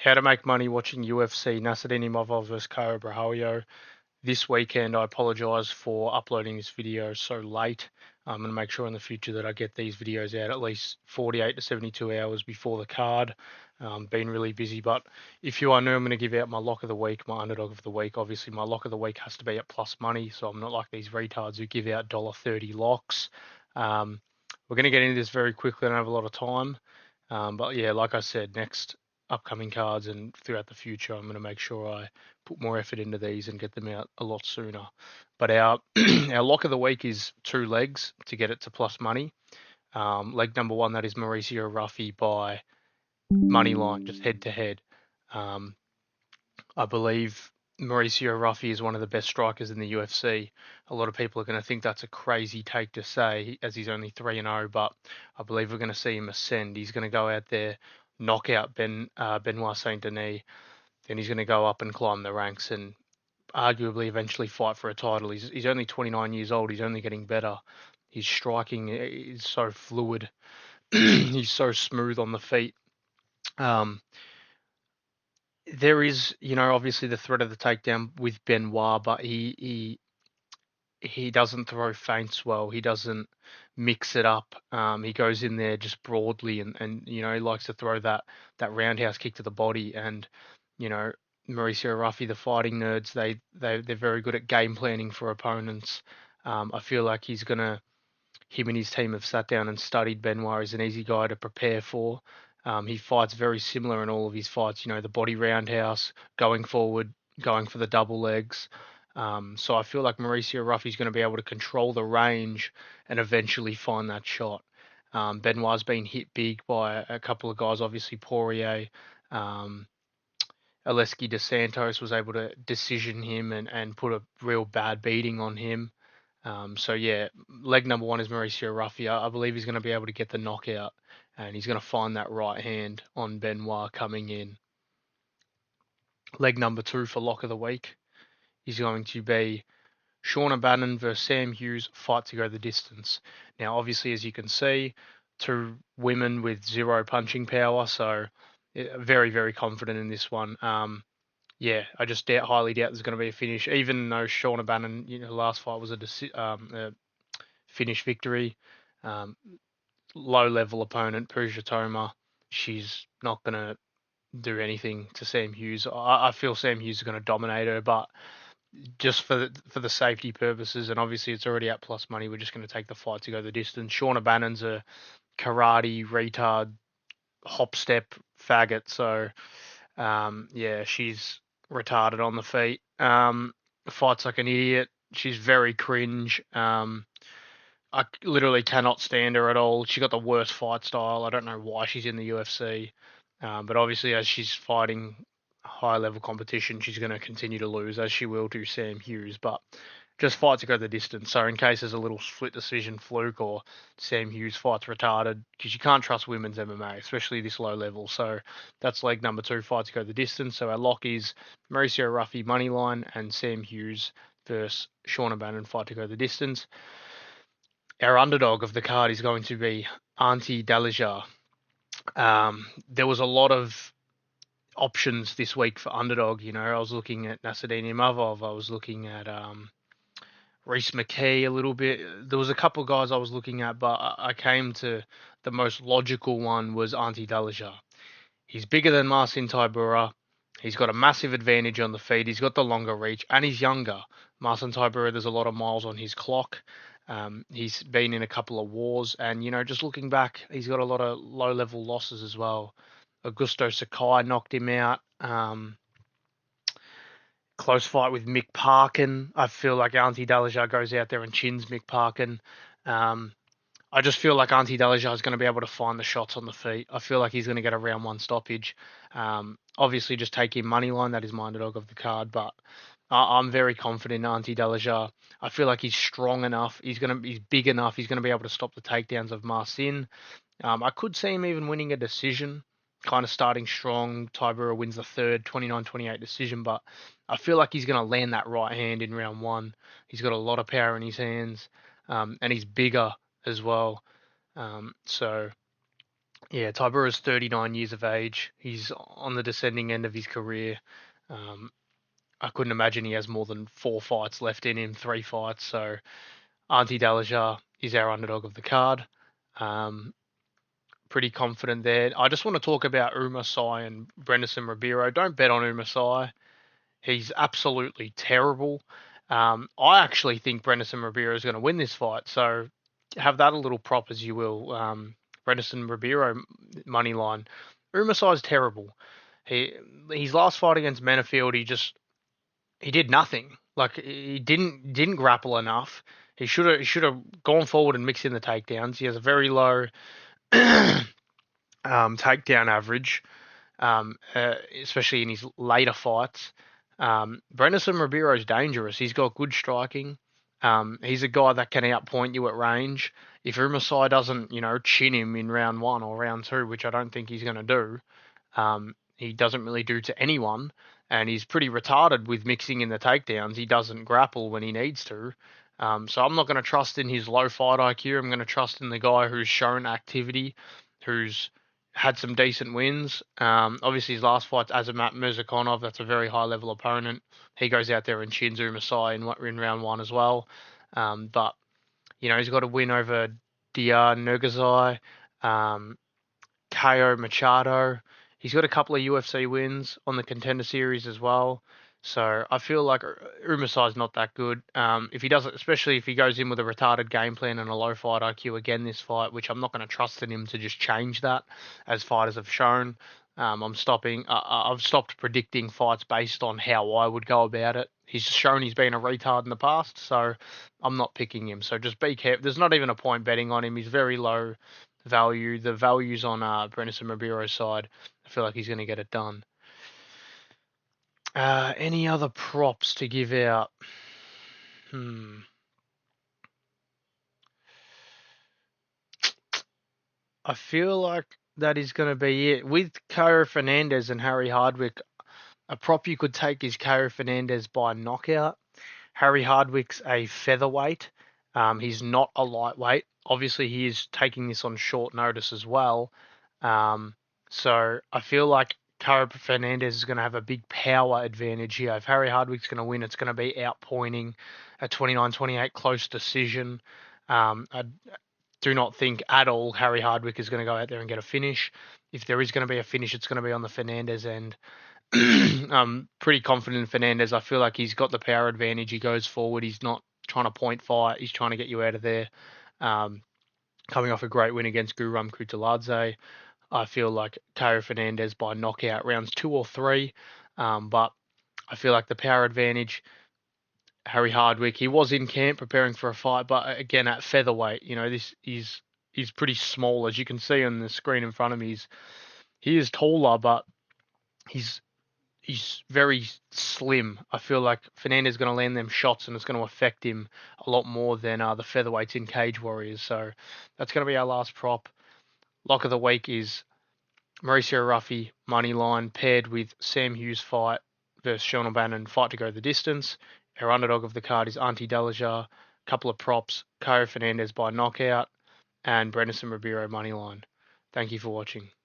How to make money watching UFC, Nasruddin Imavov versus Borralho. This weekend, I apologize for uploading this video so late. I'm going to make sure in the future that I get these videos out at least 48 to 72 hours before the card. Been really busy, but if you are new, I'm going to give out my lock of the week, my underdog of the week. Obviously, my lock of the week has to be at plus money, so I'm not like these retards who give out $1.30 locks. We're going to get into this very quickly. I don't have a lot of time. But yeah, like I said, next upcoming cards and throughout the future, I'm going to make sure I put more effort into these and get them out a lot sooner. But our our lock of the week is two legs to get it to plus money. Leg number one, that is Mauricio Ruffy by money line, just head to head. I believe Mauricio Ruffy is one of the best strikers in the UFC. A lot of people are going to think that's a crazy take to say, as he's only 3-0, but I believe we're going to see him ascend. He's going to go out there, knock out Benoit Saint Denis, then he's going to go up and climb the ranks and arguably eventually fight for a title. He's only 29 years old. He's only getting better. His striking is so fluid. He's so smooth on the feet. There is, obviously the threat of the takedown with Benoit, but he doesn't throw feints well. He doesn't mix it up. He goes in there just broadly and he likes to throw that roundhouse kick to the body. And you know Mauricio Ruffy, the fighting nerds, they're very good at game planning for opponents. I feel like him and his team have sat down and studied Benoit as an easy guy to prepare for. He fights very similar in all of his fights. The body roundhouse, going forward, going for the double legs. So I feel like Mauricio Ruffy's going to be able to control the range and eventually find that shot. Benoit's been hit big by a couple of guys, obviously Poirier. Um, Aleski dos Santos was able to decision him and put a real bad beating on him. So yeah, leg number one is Mauricio Ruffy. I believe he's going to be able to get the knockout, and he's going to find that right hand on Benoit coming in. Leg number two for lock of the week is going to be Sean O'Bannon versus Sam Hughes, fight to go the distance. Now, obviously, as you can see, two women with zero punching power, so very, very confident in this one. Yeah, I just highly doubt there's going to be a finish, even though Sean O'Bannon, last fight was a finish victory. Um, Low level opponent, Pooja Toma. She's not going to do anything to Sam Hughes. I feel Sam Hughes is going to dominate her, but just for the safety purposes, and obviously it's already at plus money, we're just going to take the fight to go the distance. Shauna Bannon's a karate retard, hop step faggot, so yeah, she's retarded on the feet. Fights like an idiot. She's very cringe. I literally cannot stand her at all. She got the worst fight style. I don't know why she's in the UFC. But obviously, as she's fighting high level competition, she's going to continue to lose, as she will to Sam Hughes. But just fight to go the distance. So, in case there's a little split decision fluke or Sam Hughes fights retarded, because you can't trust women's MMA, especially this low level. So, that's leg number two, fight to go the distance. So, our lock is Mauricio Ruffy moneyline and Sam Hughes versus Sean O'Bannon, fight to go the distance. Our underdog of the card is going to be Auntie Dalajar. There was a lot of options this week for underdog. I was looking at Nasruddin Imavov. I was looking at Reese McKee a little bit. There was a couple of guys I was looking at, but I came to the most logical one was Auntie Dalajar. He's bigger than Marcin Tybura. He's got a massive advantage on the feet. He's got the longer reach, and he's younger. Marcin Tybura, there's a lot of miles on his clock. He's been in a couple of wars, and just looking back, he's got a lot of low-level losses as well. Augusto Sakai knocked him out. Close fight with Mick Parkin. I feel like Auntie Dalajar goes out there and chins Mick Parkin. I just feel like Auntie Dalajar is going to be able to find the shots on the feet. I feel like he's going to get a round one stoppage. Obviously, just take him money line. That is my underdog of the card, but I'm very confident in Auntie Dalajar. I feel like he's strong enough. He's big enough. He's going to be able to stop the takedowns of Marcin. I could see him even winning a decision, kind of starting strong. Tybura wins the third 29-28 decision, but I feel like he's going to land that right hand in round one. He's got a lot of power in his hands, and he's bigger as well. So Yeah, Tybura's 39 years of age. He's on the descending end of his career. Um, I couldn't imagine he has more than 4 fights left in him, 3 fights. So Auntie Dalajar is our underdog of the card. Um, Pretty confident there. I just want to talk about Umasai and Brenderson Ribeiro. Don't bet on Umasai. He's absolutely terrible. I actually think Brenderson Ribeiro is going to win this fight. So have that a little prop as you will. Brenderson Ribeiro money line. Umasai's terrible. He his last fight against Menafield, he did nothing. Like he didn't grapple enough. He should have gone forward and mixed in the takedowns. He has a very low takedown average, especially in his later fights. Brenderson Ribeiro is dangerous. He's got good striking. He's a guy that can outpoint you at range. If Umasai doesn't, chin him in round one or round two, which I don't think he's going to do, he doesn't really do to anyone, and he's pretty retarded with mixing in the takedowns. He doesn't grapple when he needs to. So I'm not going to trust in his low fight IQ. I'm going to trust in the guy who's shown activity, who's had some decent wins. Obviously, his last fight's Azamat Murzakanov. That's a very high level opponent. He goes out there and chins Masai in round one as well. But he's got a win over Dr. Nurgazai. KO Machado. He's got a couple of UFC wins on the Contender Series as well. So I feel like Umasai's not that good. If he doesn't, especially if he goes in with a retarded game plan and a low fight IQ again this fight, which I'm not going to trust in him to just change that, as fighters have shown. I'm stopping. I've stopped predicting fights based on how I would go about it. He's shown he's been a retard in the past, so I'm not picking him. So just be careful. There's not even a point betting on him. He's very low value. The value's on Brendan Ribero's side. I feel like he's going to get it done. Any other props to give out? I feel like that is going to be it. With Caio Fernandez and Harry Hardwick, a prop you could take is Caio Fernandez by knockout. Harry Hardwick's a featherweight. He's not a lightweight. Obviously, he is taking this on short notice as well. So I feel like Caio Fernandez is going to have a big power advantage here. If Harry Hardwick's going to win, it's going to be outpointing a 29-28 close decision. I do not think at all Harry Hardwick is going to go out there and get a finish. If there is going to be a finish, it's going to be on the Fernandez end. I'm pretty confident in Fernandez. I feel like he's got the power advantage. He goes forward. He's not trying to point fight. He's trying to get you out of there. Coming off a great win against Guram Kutaladze, I feel like Caio Fernandez by knockout rounds 2 or 3. But I feel like the power advantage, Harry Hardwick, he was in camp preparing for a fight, but again at featherweight, this he's pretty small, as you can see on the screen in front of me. He is taller, but he's very slim. I feel like Fernandez is going to land them shots and it's going to affect him a lot more than the featherweights in Cage Warriors. So that's going to be our last prop. Lock of the week is Mauricio Ruffy money line paired with Sam Hughes fight versus Sean O'Bannon fight to go the distance. Our underdog of the card is Auntie Delajar. Couple of props: Caio Fernandez by knockout and Brenderson Ribeiro money line. Thank you for watching.